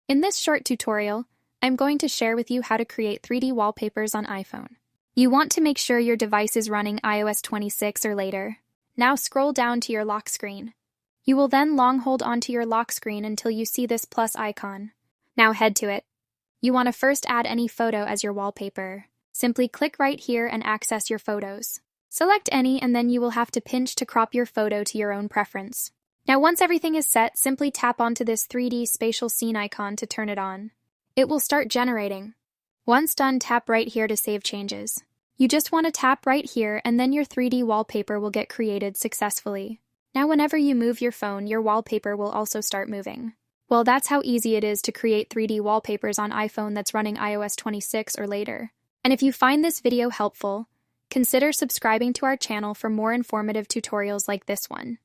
In this short tutorial, I'm going to share with you how to create 3D wallpapers on iPhone. You want to make sure your device is running iOS 26 or later. Now scroll down to your lock screen. You will then long hold onto your lock screen until you see this plus icon. Now head to it. You want to first add any photo as your wallpaper. Simply click right here and access your photos. Select any and then you will have to pinch to crop your photo to your own preference. Now once everything is set, simply tap onto this 3D spatial scene icon to turn it on. It will start generating. Once done, tap right here to save changes. You just want to tap right here and then your 3D wallpaper will get created successfully. Now whenever you move your phone, your wallpaper will also start moving. Well, that's how easy it is to create 3D wallpapers on iPhone that's running iOS 26 or later. And if you find this video helpful, consider subscribing to our channel for more informative tutorials like this one.